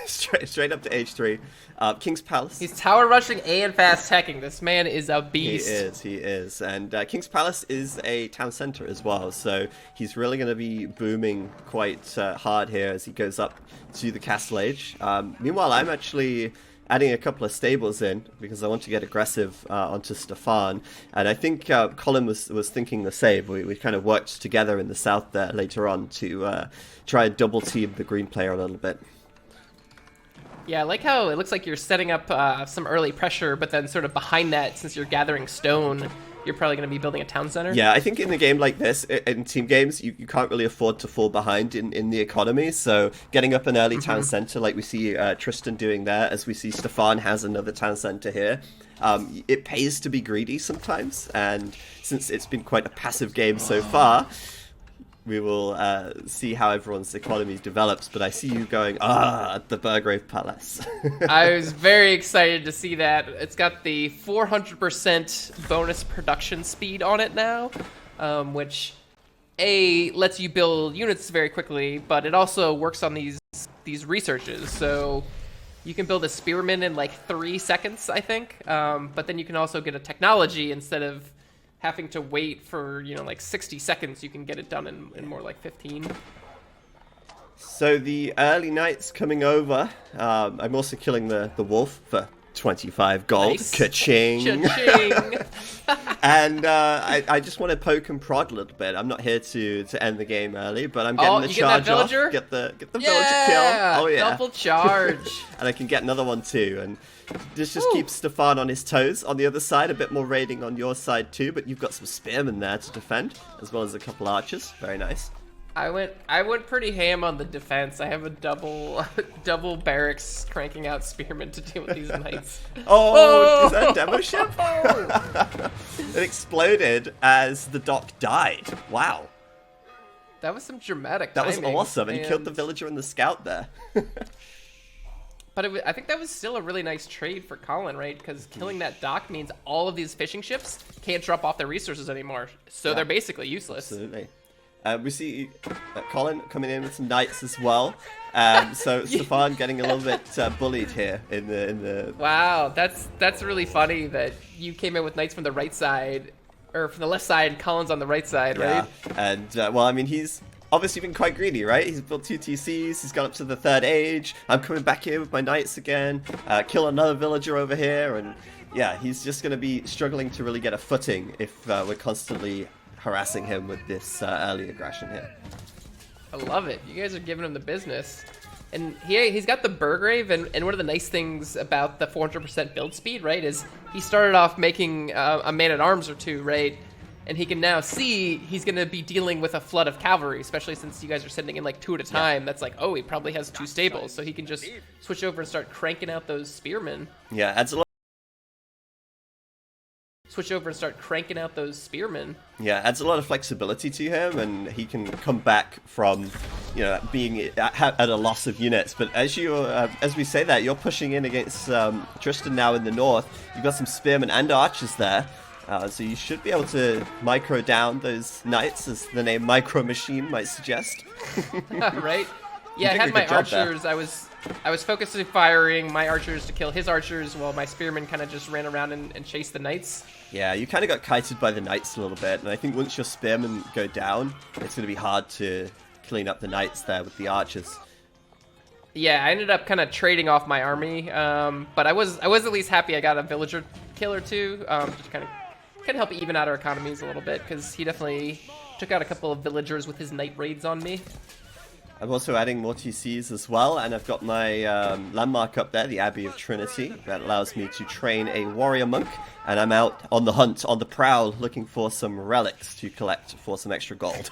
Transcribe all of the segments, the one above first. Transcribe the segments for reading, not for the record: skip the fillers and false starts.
straight up to H3. King's Palace. He's tower rushing and fast teching. This man is a beast. He is. And King's Palace is a town center as well, so he's really going to be booming quite hard here as he goes up to the Castle Age. Meanwhile, I'm actually adding a couple of stables in because I want to get aggressive onto Stefan. And I think Colin was thinking the same. We kind of worked together in the south there later on to try and double team the green player a little bit. Yeah, I like how it looks like you're setting up some early pressure, but then sort of behind that, since you're gathering stone, you're probably going to be building a town center. Yeah, I think in a game like this, in team games, you can't really afford to fall behind in the economy. So getting up an early town center like we see Tristan doing there, as we see Stefan has another town center here, it pays to be greedy sometimes. And since it's been quite a passive game so far, we will see how everyone's economy develops, but I see you going, at the Burgrave Palace. I was very excited to see that. It's got the 400% bonus production speed on it now, which, A, lets you build units very quickly, but it also works on these researches. So you can build a spearman in like 3 seconds, I think, but then you can also get a technology instead of having to wait for, like 60 seconds. You can get it done in more like 15. So the early knights coming over. I'm also killing the wolf for 25 gold. Nice. Ka-ching. Cha-ching. And I just want to poke and prod a little bit. I'm not here to end the game early, but I'm getting the charge off. Get the villager kill. Oh yeah. Double charge. And I can get another one too. And this just keeps Stefan on his toes. On the other side, a bit more raiding on your side too, but you've got some spearmen there to defend, as well as a couple archers. Very nice. I went pretty ham on the defense. I have a double barracks cranking out spearmen to deal with these knights. Oh, is that a demo ship? It exploded as the dock died. Wow. That was some dramatic That was timing, awesome, and he killed the and- villager and the scout there. But I think that was still a really nice trade for Colin, right? Because killing that dock means all of these fishing ships can't drop off their resources anymore, so they're basically useless. Absolutely. We see Colin coming in with some knights as well. So Stefan getting a little bit bullied here in the. Wow, that's really funny that you came in with knights from the right side, or from the left side, and Colin's on the right side, right? And well, I mean, he's obviously been quite greedy, right? He's built 2 TCs, he's gone up to the 3rd age. I'm coming back here with my knights again, kill another villager over here, and yeah, he's just going to be struggling to really get a footing if we're constantly harassing him with this early aggression here. I love it. You guys are giving him the business. And he's got the Burgrave, and one of the nice things about the 400% build speed, right, is he started off making a man-at-arms or 2, right? And he can now see he's going to be dealing with a flood of cavalry, especially since you guys are sending in like 2 at a time. That's like, oh, he probably has 2 stables, so he can just switch over and start cranking out those spearmen. Yeah, adds a lot. Switch over and start cranking out those spearmen. Yeah, adds a lot of flexibility to him, and he can come back from, being at a loss of units. But as we say that, you're pushing in against Tristan now in the north. You've got some spearmen and archers there, so you should be able to micro down those knights, as the name Micro Machine might suggest. Right? Yeah, I had my archers. I was focusing firing my archers to kill his archers, while my spearmen kind of just ran around and chased the knights. Yeah, you kind of got kited by the knights a little bit, and I think once your spearmen go down, it's going to be hard to clean up the knights there with the archers. Yeah, I ended up kind of trading off my army, but I was at least happy I got a villager kill or 2, just kind of help even out our economies a little bit, because he definitely took out a couple of villagers with his night raids on me. I'm also adding more TCs as well, and I've got my landmark up there, the Abbey of Trinity, that allows me to train a warrior monk, and I'm out on the hunt, on the prowl, looking for some relics to collect for some extra gold.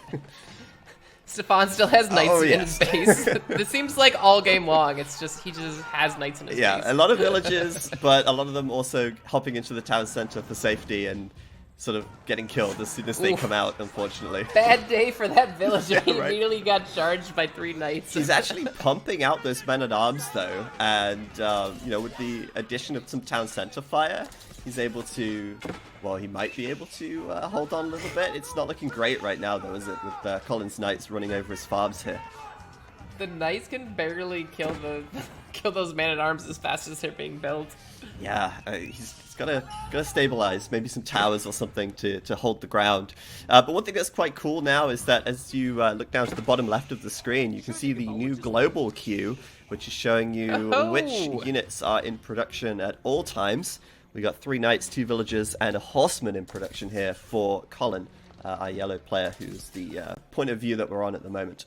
Stefan still has knights in yes. his base. This seems like all game long. It's just, he just has knights in his base. Yeah, a lot of villages, but a lot of them also hopping into the town center for safety and sort of getting killed as soon as they come out, unfortunately. Bad day for that villager. He right. immediately got charged by 3 knights. He's actually pumping out those men-at-arms, though, and, with the addition of some town center fire, he's able to, well, he might be able to hold on a little bit. It's not looking great right now, though, is it, with Colin's knights running over his farms here. the knights can barely kill kill those man-at-arms as fast as they're being built. Yeah, he's gotta stabilize, maybe some towers or something to hold the ground. But one thing that's quite cool now is that as you look down to the bottom left of the screen, you can see the new global queue, which is showing you which units are in production at all times. We got 3 knights, 2 villagers, and a horseman in production here for Colin, our yellow player, who's the point of view that we're on at the moment.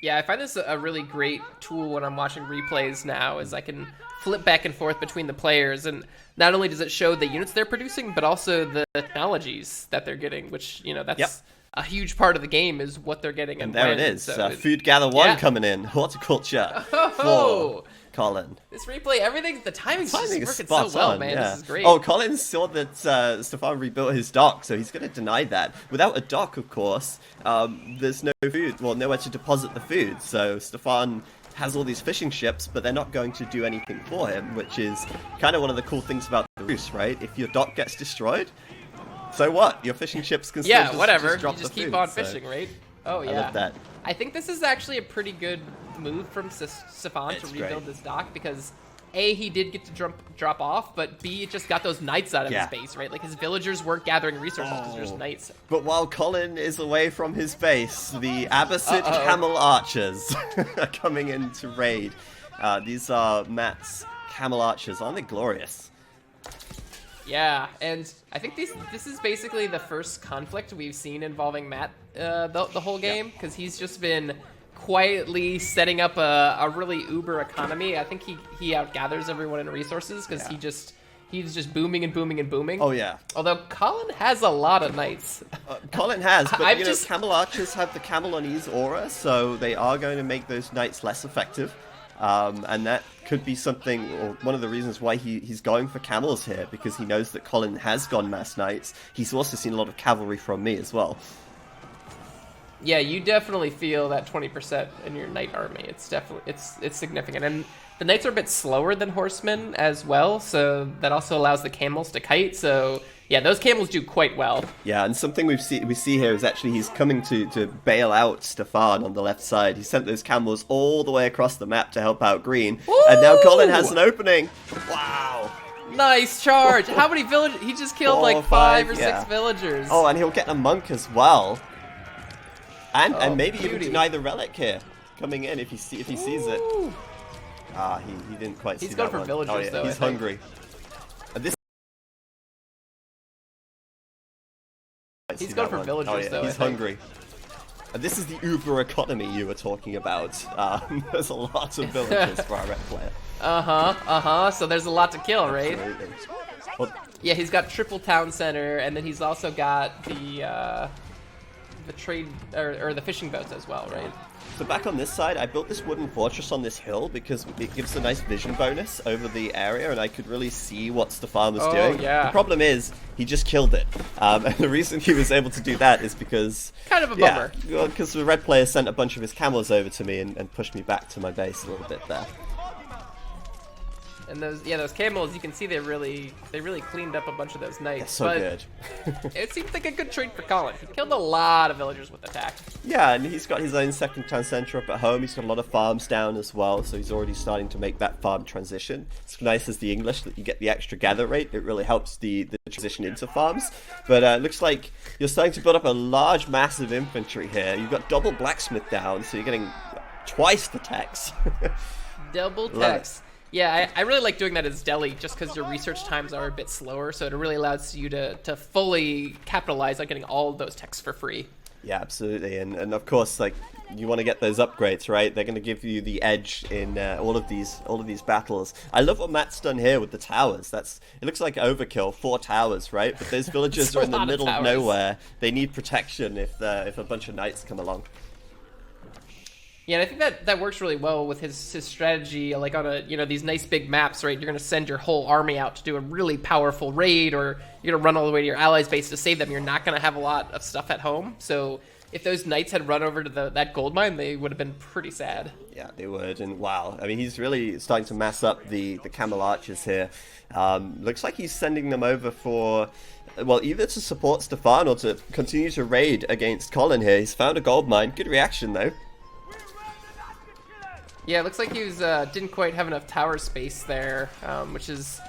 Yeah, I find this a really great tool when I'm watching replays now, is I can flip back and forth between the players, and not only does it show the units they're producing, but also the technologies that they're getting, which, you know, that's a huge part of the game, is what they're getting and there when. it is, So Food Gather 1 coming in, horticulture for Colin. This replay, the timing's just working spot so well, on, man. yeah. This is great. Oh, Colin saw that Stefan rebuilt his dock, so he's going to deny that. Without a dock, of course, there's no food, well, nowhere to deposit the food. So Stefan has all these fishing ships, but they're not going to do anything for him, which is kind of one of the cool things about the Roost, right? If your dock gets destroyed, so what? Your fishing ships can still just drop you just the keep food, on so fishing, right? Oh, yeah. I love that. I think this is actually a pretty good move from Stefan to rebuild great. this dock, because A, he did get to drop off, but B, it just got those knights out of his base, right? Like, his villagers weren't gathering resources because there's knights. But while Colin is away from his base, the Abbasid Camel Archers are coming in to raid. These are Matt's Camel Archers. Aren't they glorious? Yeah, and I think this is basically the first conflict we've seen involving Matt the whole game, because he's just been quietly setting up a really uber economy. I think he outgathers everyone in resources, because he's just booming and booming and booming. Oh, yeah. Although Colin has a lot of knights. Colin has, but you know, Camel Archers have the Camel on Ease aura, so they are going to make those knights less effective. And that could be something, or one of the reasons why he's going for camels here, because he knows that Colin has gone mass knights. He's also seen a lot of cavalry from me as well. Yeah, you definitely feel that 20% in your knight army. It's definitely it's significant, and the knights are a bit slower than horsemen as well, so that also allows the camels to kite. So yeah, those camels do quite well. Yeah, and something we see here is actually he's coming to bail out Stefan on the left side. He sent those camels all the way across the map to help out Green, and now Colin has an opening. Wow. Nice charge. How many villagers? He just killed 4 like 5 or 6 villagers. Oh, and he'll get a monk as well. And maybe even deny the relic here, coming in if he sees it. He didn't quite see that one. He's going for villagers, though. He's hungry. He's going for villagers, though. He's hungry. This is the Uber economy you were talking about. There's a lot of villagers for our red player. So there's a lot to kill, right? Absolutely. Well, yeah, he's got triple town center, and then he's also got the trade or the fishing boats as well, right? So back on this side, I built this wooden fortress on this hill because it gives a nice vision bonus over the area, and I could really see what Stefan was doing. Yeah. The problem is, he just killed it. And the reason he was able to do that is because... Kind of a bummer. Yeah, because the red player sent a bunch of his camels over to me and pushed me back to my base a little bit there. And those camels, you can see they really cleaned up a bunch of those knights. They're so good. It seems like a good trade for Colin. He killed a lot of villagers with attack. Yeah, and he's got his own second town center up at home. He's got a lot of farms down as well, so he's already starting to make that farm transition. It's nice as the English that you get the extra gather rate. It really helps the transition into farms. But it looks like you're starting to build up a large, massive infantry here. You've got double blacksmith down, so you're getting twice the techs. Double techs. Yeah, I really like doing that as Delhi, just because your research times are a bit slower, so it really allows you to fully capitalize on getting all of those techs for free. Yeah, absolutely, and of course, like, you want to get those upgrades, right? They're going to give you the edge in all of these battles. I love what Matt's done here with the towers. It looks like overkill, 4 towers, right? But those villagers are in the middle of nowhere. They need protection if a bunch of knights come along. Yeah, and I think that works really well with his strategy, like on these nice big maps, right? You're going to send your whole army out to do a really powerful raid, or you're going to run all the way to your allies' base to save them. You're not going to have a lot of stuff at home. So if those knights had run over to that gold mine, they would have been pretty sad. Yeah, they would. And wow, I mean, he's really starting to mass up the camel archers here. Looks like he's sending them over for... well, either to support Stefan or to continue to raid against Colin here. He's found a gold mine. Good reaction, though. Yeah, it looks like he was didn't quite have enough tower space there, which is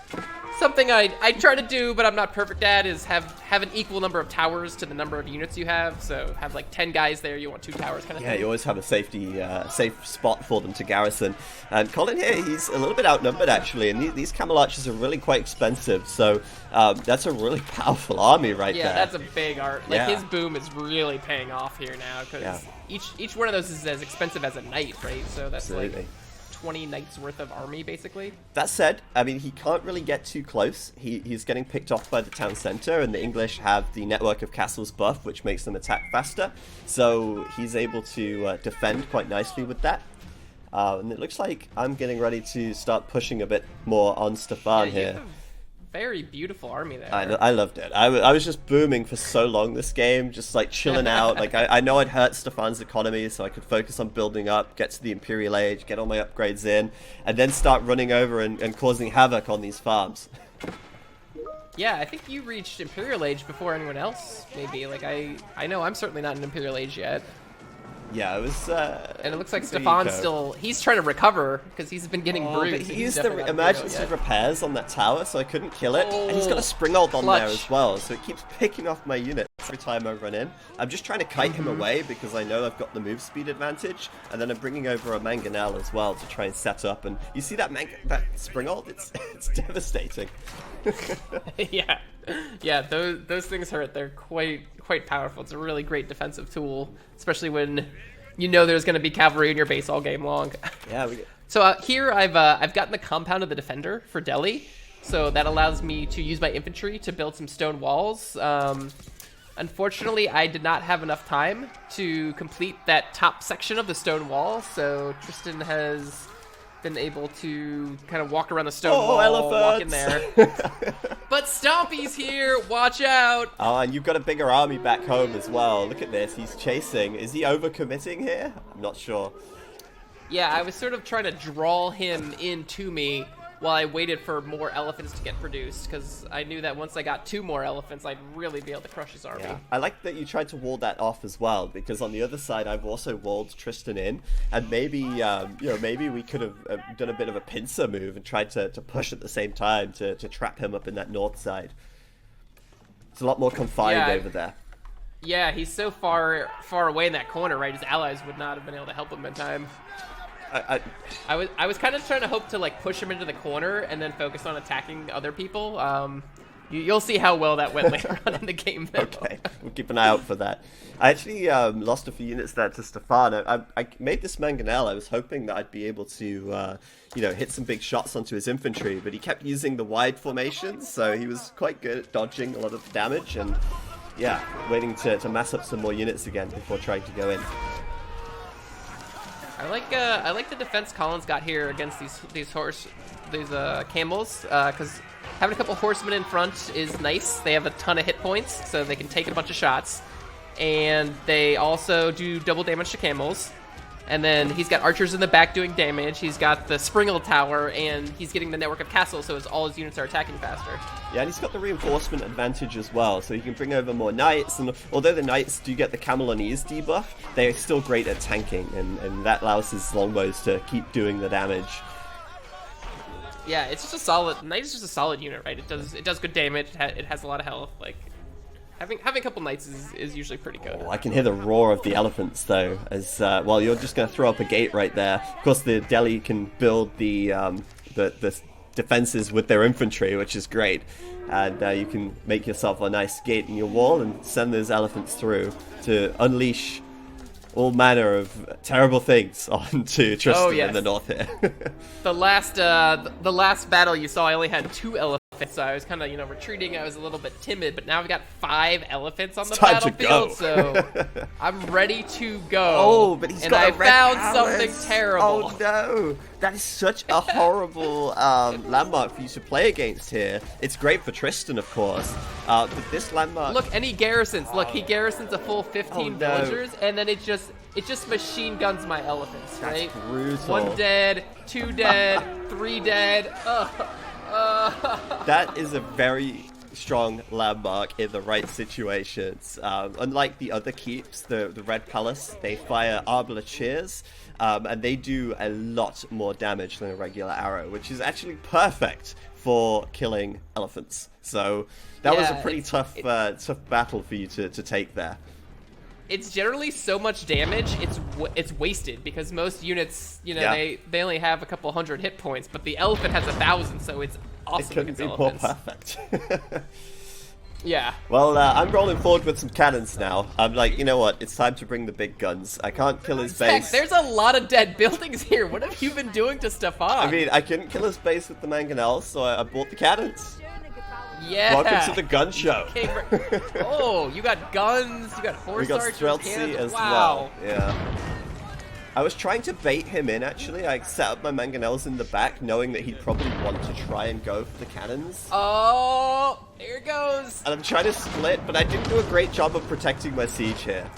something I try to do, but I'm not perfect at, is have an equal number of towers to the number of units you have. So have like 10 guys there, you want 2 towers kind of Yeah, thing. you always have a safe spot for them to garrison. And Colin here, he's a little bit outnumbered actually, and these camel archers are really quite expensive. So that's a really powerful army right there. Yeah, that's a big art. Like Yeah. his boom is really paying off here now because Yeah. each one of those is as expensive as a knight, right? So that's Absolutely. like 20 knights worth of army basically. That said, I mean, he can't really get too close. He's getting picked off by the town center, and the English have the network of castles buff, which makes them attack faster. So he's able to defend quite nicely with that. And it looks like I'm getting ready to start pushing a bit more on Stefan You here. have a very beautiful army there. I loved it. I was just booming for so long this game, just like chilling out. Like I know I'd hurt Stefan's economy, so I could focus on building up, get to the Imperial Age, get all my upgrades in, and then start running over and causing havoc on these farms. Yeah, I think you reached Imperial Age before anyone else, maybe. Like, I know I'm certainly not in Imperial Age yet. Yeah, it was. And it looks like there you Stefan's go. still... He's trying to recover, because he's been getting Oh, bruised. but and he he's used definitely the not Imperial emergency yet. repairs on that tower, so I couldn't kill it. And he's got a Oh, spring ult on there clutch. as well, so it keeps picking off my units every time I run in. I'm just trying to kite him away because I know I've got the move speed advantage, and then I'm bringing over a Mangonel as well to try and set up. And you see that spring ult? It's devastating. Yeah, those things hurt. They're quite powerful. It's a really great defensive tool, especially when you know there's going to be cavalry in your base all game long. Yeah, So here I've gotten the compound of the defender for Delhi, so that allows me to use my infantry to build some stone walls. Unfortunately, I did not have enough time to complete that top section of the stone wall, so Tristan has been able to kind of walk around the stone wall, walk in there. But Stompy's here, watch out! Oh, and you've got a bigger army back home as well. Look at this, he's chasing. Is he overcommitting here? I'm not sure. Yeah, I was sort of trying to draw him into me while I waited for more elephants to get produced, because I knew that once I got 2 more elephants, I'd really be able to crush his army. Yeah. I like that you tried to wall that off as well, because on the other side, I've also walled Tristan in, and maybe, maybe we could have done a bit of a pincer move and tried to push at the same time to trap him up in that north side. It's a lot more confined Yeah. over there. Yeah, he's so far away in that corner, right? His allies would not have been able to help him in time. I was kind of trying to hope to like push him into the corner and then focus on attacking other people. You'll see how well that went later on in the game. Though. Okay, we'll keep an eye out for that. I actually lost a few units there to Stefan. I made this Mangonel. I was hoping that I'd be able to, hit some big shots onto his infantry, but he kept using the wide formations, so he was quite good at dodging a lot of the damage, and yeah, waiting to mass up some more units again before trying to go in. I like the defense Collins got here against these camels, because having a couple horsemen in front is nice. They have a ton of hit points, so they can take a bunch of shots, and they also do double damage to camels. And then he's got archers in the back doing damage. He's got the Springle Tower, and he's getting the network of castles, so all his units are attacking faster. Yeah, and he's got the reinforcement advantage as well, so he can bring over more knights, and although the knights do get the camel on ease debuff, they're still great at tanking, and that allows his longbows to keep doing the damage. Yeah, it's just a solid. Knight is just a solid unit, right? It does good damage. It has a lot of health. Like having a couple knights is usually pretty good. Oh, I can hear the roar of the elephants though, as well, you're just going to throw up a gate right there. Of course, the Delhi can build the defenses with their infantry, which is great, and you can make yourself a nice gate in your wall and send those elephants through to unleash all manner of terrible things onto Tristan yes. in the north here. The last battle you saw, I only had 2 elephants, so I was kind of retreating. I was a little bit timid, but now I've got 5 elephants on the time to battlefield, go. so I'm ready to go. Oh, but he's and got I a red found palace. something terrible. Oh no, that is such a horrible landmark for you to play against here. It's great for Tristan, of course, but this landmark. Look, and he garrisons. Look, he garrisons a full 15 Oh, no. villagers, and then it just machine guns my elephants, That's right? brutal. 1 dead, 2 dead, 3 dead. That is a very strong landmark in the right situations. Unlike the other keeps, the Red Palace, they fire Arbaletiers, and they do a lot more damage than a regular arrow, which is actually perfect for killing elephants. So that was a pretty tough battle for you to take there. It's generally so much damage, it's wasted, because most units, you know, they only have a couple hundred hit points, but the elephant has 1,000, so it's awesome. It couldn't be more perfect. Yeah. Well, I'm rolling forward with some cannons now. I'm like, you know what? It's time to bring the big guns. I can't kill his base. There's a lot of dead buildings here. What have you been doing to Stefan? I mean, I couldn't kill his base with the mangonels, so I bought the cannons. Yeah. Welcome to the gun show. Oh, you got guns, you got horse archers, we got Streltsy as well. Yeah. I was trying to bait him in, actually. I set up my mangonels in the back, knowing that he'd probably want to try and go for the cannons. Oh, there it goes. And I'm trying to split, but I didn't do a great job of protecting my siege here.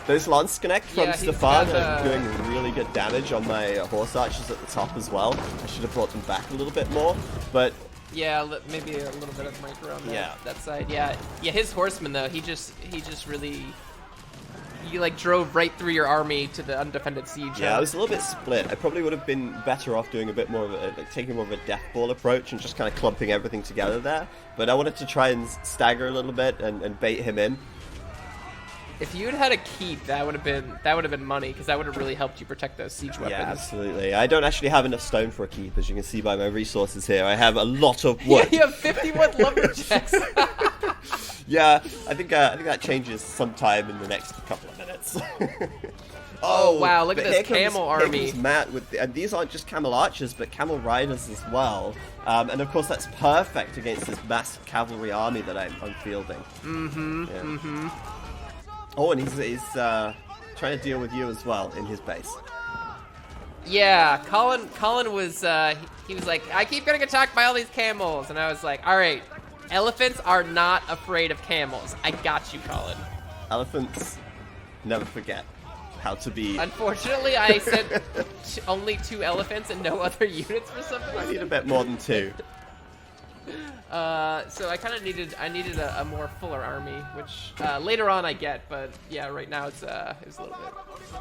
Those Landsknecht from Stefan are doing really good damage on my horse archers at the top as well. I should have brought them back a little bit more, but... Yeah, maybe a little bit of micro on that side. Yeah, his horseman, though, he just really... You like drove right through your army to the undefended siege. Yeah, I was a little bit split. I probably would have been better off doing a bit more of a, like, taking more of a death ball approach and just kind of clumping everything together there. But I wanted to try and stagger a little bit and bait him in. If you'd had a keep, that would have been money, because that would have really helped you protect those siege weapons. Yeah, absolutely. I don't actually have enough stone for a keep, as you can see by my resources here. I have a lot of wood. Yeah, you have 51 lumberjacks. Yeah, I think that changes sometime in the next couple of minutes. Oh wow! Look at this camel army. Here comes Matt with and these aren't just camel archers, but camel riders as well. And of course, that's perfect against this massive cavalry army that I'm fielding. Oh, and he's trying to deal with you as well in his base. Yeah, Colin was he was like, I keep getting attacked by all these camels, and I was like, all right, elephants are not afraid of camels. I got you, Colin. Elephants never forget how to be. Unfortunately, I sent only 2 elephants and no other units for some reason. I need a bit more than 2. So I kind of needed a more fuller army, which later on I get, but yeah, right now it's a little bit.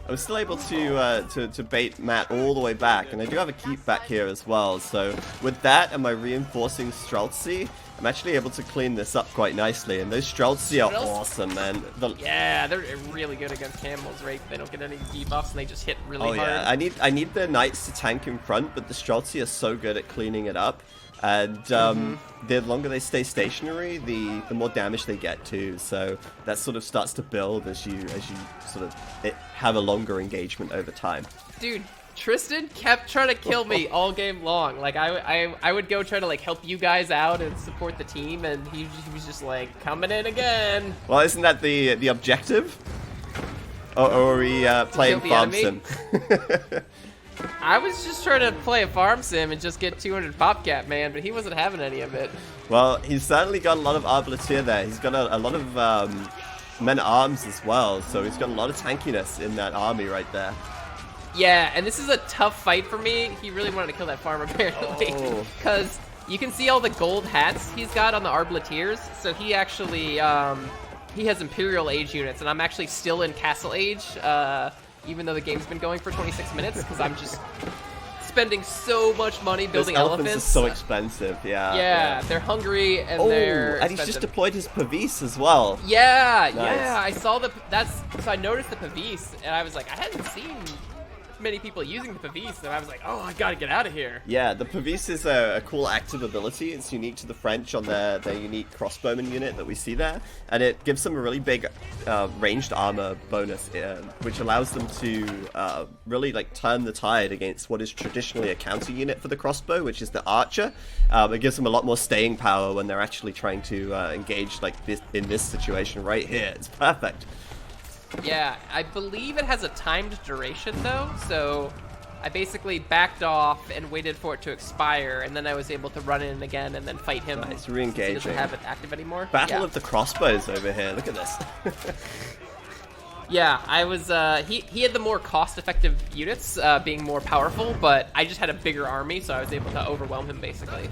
I was still able to bait Matt all the way back, and I do have a keep back here as well. So with that and my reinforcing Streltsy, I'm actually able to clean this up quite nicely. And those Streltsy are awesome, man. Yeah, they're really good against camels, right? They don't get any debuffs, and they just hit really hard. Oh yeah, I need the knights to tank in front, but the Streltsy are so good at cleaning it up. And the longer they stay stationary, the more damage they get too. So that sort of starts to build as you sort of have a longer engagement over time. Dude, Tristan kept trying to kill me all game long. Like I would go try to like help you guys out and support the team, and he was just like coming in again. Well, isn't that the objective? Or are we playing farm sim? I was just trying to play a farm sim and just get 200 popcat, man, but he wasn't having any of it. Well, he's certainly got a lot of Arbaletier there. He's got a lot of men-at-arms as well, so he's got a lot of tankiness in that army right there. Yeah, and this is a tough fight for me. He really wanted to kill that farm, apparently, because you can see all the gold hats he's got on the Arbaletiers, so he actually, he has Imperial Age units, and I'm actually still in Castle Age, even though the game's been going for 26 minutes, because I'm just spending so much money building elephants. Are so expensive, yeah, they're hungry and they're and he's just deployed his Pavis as well. Yeah, nice. Yeah, I saw so I noticed the Pavis, and I was like, I hadn't seen many people using the Pavis, and I was like, oh, I gotta get out of here. Yeah, the Pavis is a cool active ability. It's unique to the French on their unique crossbowman unit that we see there, and it gives them a really big ranged armor bonus, which allows them to really like turn the tide against what is traditionally a counter unit for the crossbow, which is the archer. It gives them a lot more staying power when they're actually trying to engage like this in this situation right here. It's perfect. Yeah, I believe it has a timed duration though, so I basically backed off and waited for it to expire, and then I was able to run in again and then fight him. It's re-engaging. He doesn't have it active anymore. Battle of the crossbows over here. Look at this. Yeah, I was. He had the more cost-effective units, being more powerful, but I just had a bigger army, so I was able to overwhelm him basically.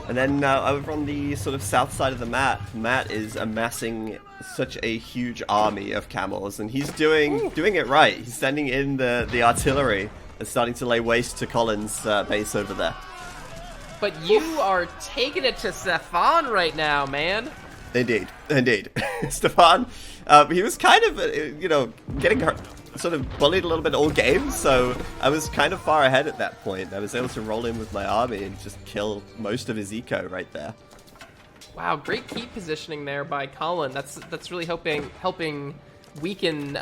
And then over on the sort of south side of the map, Matt is amassing such a huge army of camels, and he's doing it right. He's sending in the artillery and starting to lay waste to Colin's base over there. But you are taking it to Stefan right now, man. Indeed. Stefan, he was kind of, getting sort of bullied a little bit all game, so I was kind of far ahead at that point. I was able to roll in with my army and just kill most of his eco right there. Wow, great keep positioning there by Colin. That's really helping weaken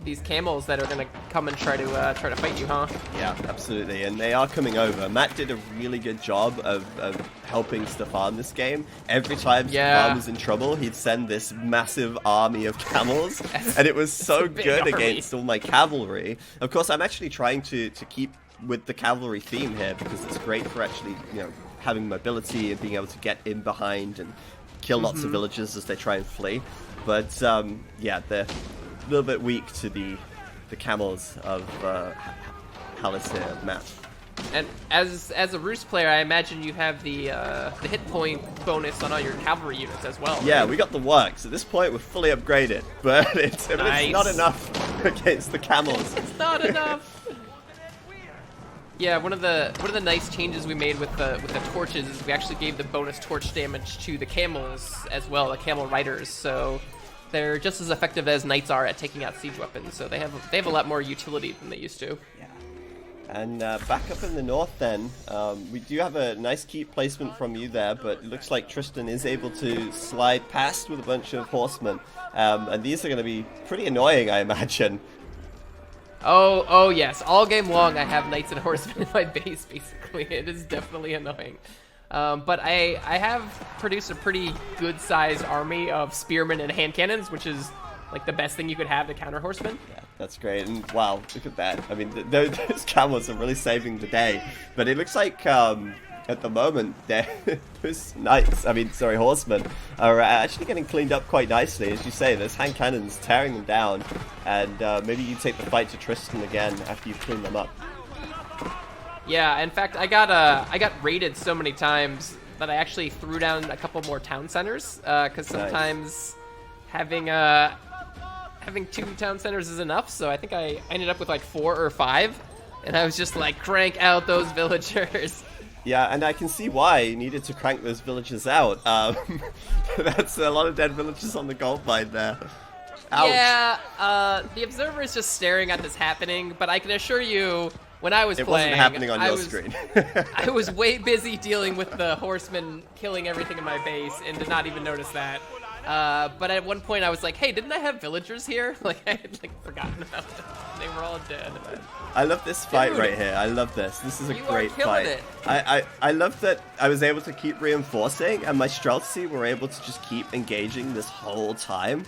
these camels that are gonna come and try to fight you, huh? Yeah, absolutely, and they are coming over. Matt did a really good job of helping Stefan this game. Every time Stefan was in trouble, he'd send this massive army of camels, and it was so good against all my cavalry. Of course, I'm actually trying to keep with the cavalry theme here, because it's great for actually, having mobility and being able to get in behind and kill lots of villagers as they try and flee. But, yeah, they're a little bit weak to the camels of Halisir map. And as a Roost player, I imagine you have the hit point bonus on all your cavalry units as well. Yeah, right? we got the works. At this point, we're fully upgraded, but it's not enough against the camels. It's not enough. Yeah, one of the nice changes we made with the torches is we actually gave the bonus torch damage to the camels as well, the camel riders. So they're just as effective as knights are at taking out siege weapons. So they have a lot more utility than they used to. Yeah. And back up in the north then, we do have a nice keep placement from you there, but it looks like Tristan is able to slide past with a bunch of horsemen. And these are going to be pretty annoying, I imagine. Oh yes, all game long I have knights and horsemen in my base, basically. It is definitely annoying. But I have produced a pretty good-sized army of spearmen and hand cannons, which is like the best thing you could have to counter horsemen. Yeah, that's great. And wow, look at that. I mean, those camels are really saving the day. But it looks like at the moment, those horsemen are actually getting cleaned up quite nicely. As you say, those hand cannons tearing them down. And maybe you take the fight to Tristan again after you've cleaned them up. Yeah, in fact, I got raided so many times that I actually threw down a couple more town centers, because sometimes having 2 town centers is enough. So I think I ended up with like 4 or 5, and I was just like, crank out those villagers. Yeah, and I can see why you needed to crank those villagers out. That's a lot of dead villagers on the gold mine there. Ouch. Yeah, the observer is just staring at this happening, but I can assure you, when I was playing, it wasn't happening on your screen. I was way busy dealing with the horsemen killing everything in my base and did not even notice that. But at one point I was like, hey, didn't I have villagers here? Like, I had forgotten about them. They were all dead. I love this fight right here. I love this. This is a great fight. It. I love that I was able to keep reinforcing, and my Streltsy were able to just keep engaging this whole time.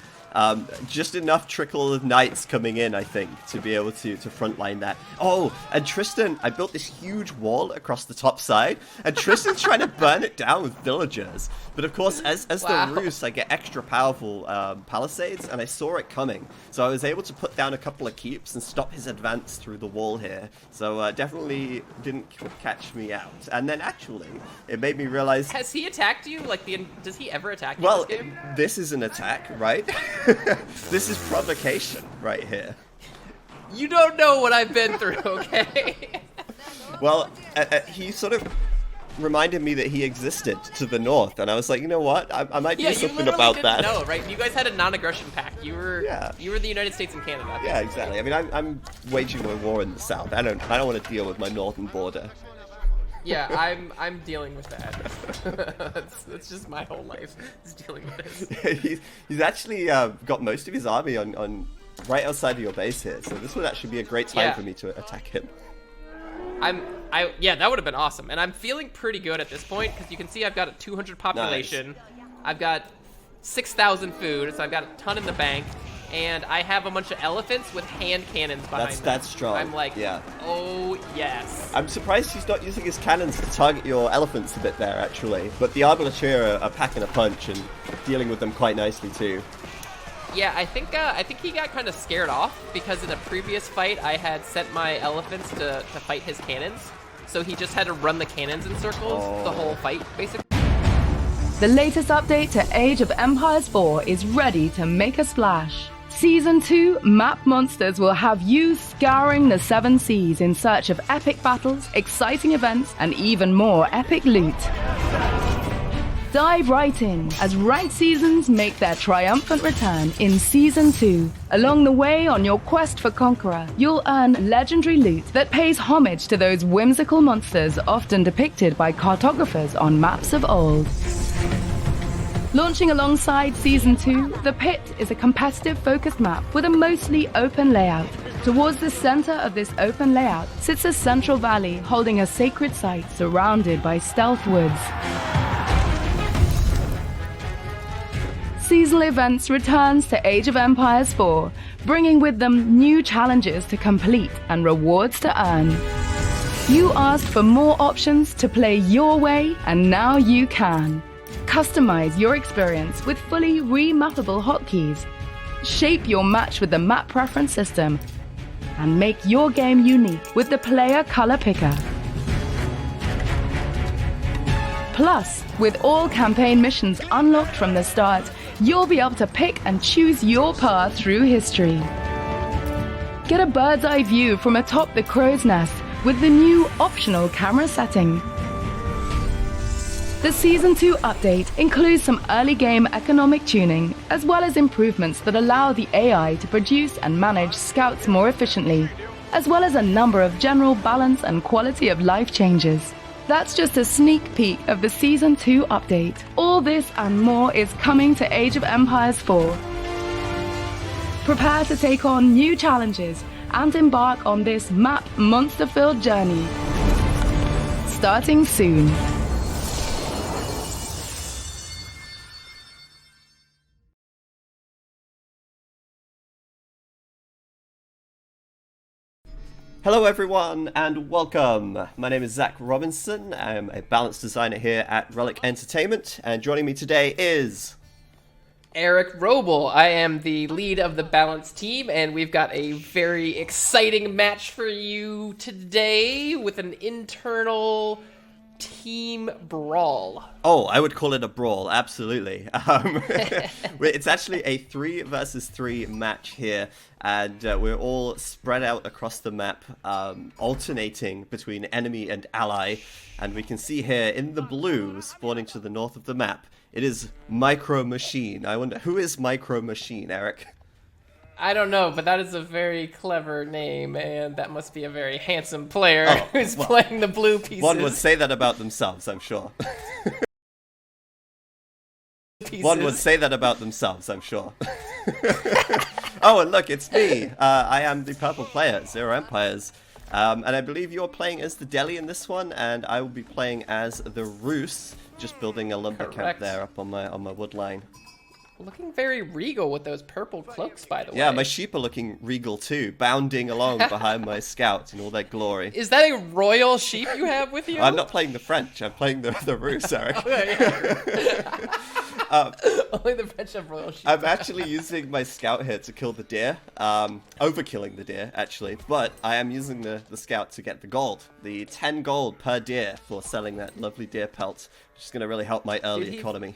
Just enough trickle of knights coming in, I think, to be able to frontline that. Oh, and Tristan, I built this huge wall across the top side, and Tristan's trying to burn it down with villagers. But of course, as the Rus, I get extra powerful palisades, and I saw it coming. So I was able to put down a couple of keeps and stop his advance through the wall here. So definitely didn't catch me out. And then actually, it made me realize... Has he attacked you? Does he ever attack you in this game? This is an attack, right? This is provocation right here. You don't know what I've been through, okay? Well, he sort of reminded me that he existed to the north, and I was like, you know what? I might do something about that. No, right? You guys had a non-aggression pact. You were the United States and Canada. Basically. Yeah, exactly. I mean, I'm waging a war in the south. I don't want to deal with my northern border. Yeah, I'm dealing with that. that's just my whole life is dealing with this. He's actually got most of his army on right outside of your base here, so this would actually be a great time for me to attack him. Yeah, that would have been awesome, and I'm feeling pretty good at this point because you can see I've got a 200 population, nice. I've got 6,000 food, so I've got a ton in the bank. And I have a bunch of elephants with hand cannons behind them. That's strong. I'm like, oh, yes. I'm surprised he's not using his cannons to target your elephants a bit there, actually. But the Arbaletier are packing a punch and dealing with them quite nicely, too. Yeah, I think he got kind of scared off because in a previous fight I had sent my elephants to fight his cannons. so he just had to run the cannons in circles the whole fight, basically. The latest update to Age of Empires 4 is ready to make a splash. Season 2 Map Monsters will have you scouring the 7 seas in search of epic battles, exciting events, and even more epic loot. Dive right in as ranked seasons make their triumphant return in Season 2. Along the way on your quest for Conqueror, you'll earn legendary loot that pays homage to those whimsical monsters often depicted by cartographers on maps of old. Launching alongside Season 2, The Pit is a competitive-focused map with a mostly open layout. Towards the center of this open layout sits a central valley holding a sacred site surrounded by stealth woods. Seasonal Events returns to Age of Empires 4, bringing with them new challenges to complete and rewards to earn. You asked for more options to play your way, and now you can. Customize your experience with fully remappable hotkeys. Shape your match with the map preference system. And make your game unique with the player color picker. Plus, with all campaign missions unlocked from the start, you'll be able to pick and choose your path through history. Get a bird's eye view from atop the crow's nest with the new optional camera setting. The Season 2 update includes some early game economic tuning, as well as improvements that allow the AI to produce and manage scouts more efficiently, as well as a number of general balance and quality of life changes. That's just a sneak peek of the Season 2 update. All this and more is coming to Age of Empires 4. Prepare to take on new challenges and embark on this map monster-filled journey. Starting soon. Hello everyone and welcome. My name is Zach Robinson. I'm a balance designer here at Relic Entertainment, and joining me today is Eric Roble. I am the lead of the balance team, and we've got a very exciting match for you today with an internal team brawl. Oh, I would call it a brawl, absolutely. It's actually a 3 versus 3 match here, and we're all spread out across the map, alternating between enemy and ally. And we can see here in the blue, spawning to the north of the map, it is Micro Machine. I wonder, who is Micro Machine, Eric? I don't know, but that is a very clever name, and that must be a very handsome player who's playing the blue pieces. One would say that about themselves, I'm sure. One would say that about themselves, I'm sure. Oh, and look, it's me. I am the purple player, Zero Empires. And I believe you're playing as the Deli in this one, and I will be playing as the Roos, just building a lumber camp there up on my wood line. Looking very regal with those purple cloaks, by the way. Yeah, my sheep are looking regal too, bounding along behind my scout in all their glory. Is that a royal sheep you have with you? I'm not playing the French, I'm playing the Roos, Eric. Only the French have royal sheep. I'm actually using my scout here to kill the deer, overkilling the deer, actually, but I am using the scout to get the gold. The 10 gold per deer for selling that lovely deer pelt, which is going to really help my early economy.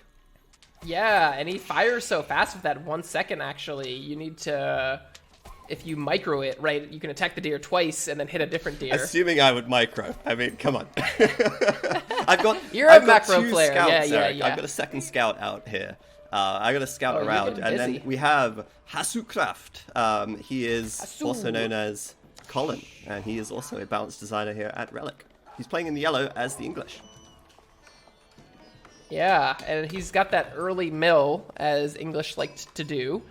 Yeah, and he fires so fast with that 1 second, actually. You need to, if you micro it, right, you can attack the deer twice and then hit a different deer. Assuming I would micro. I mean, come on. I've got macro two player. Scouts, Yeah. I've got a second scout out here. I got a scout around. And then we have Hasucraft. He is also known as Colin, and he is also a balance designer here at Relic. He's playing in the yellow as the English. Yeah, and he's got that early mill, as English liked to do,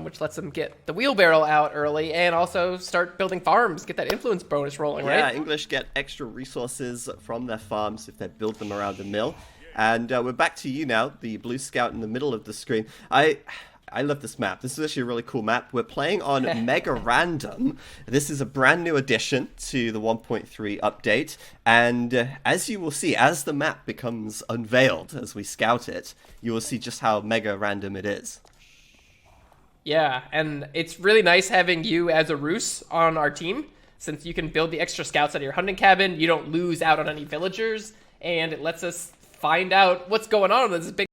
which lets him get the wheelbarrow out early and also start building farms, get that influence bonus rolling, right? Yeah, English get extra resources from their farms if they build them around the mill. And we're back to you now, the blue scout in the middle of the screen. I love this map. This is actually a really cool map. We're playing on Mega Random. This is a brand new addition to the 1.3 update. And as you will see, as the map becomes unveiled, as we scout it, you will see just how Mega Random it is. Yeah, and it's really nice having you as a Roos on our team. since you can build the extra scouts out of your hunting cabin, you don't lose out on any villagers, and it lets us find out what's going on in this big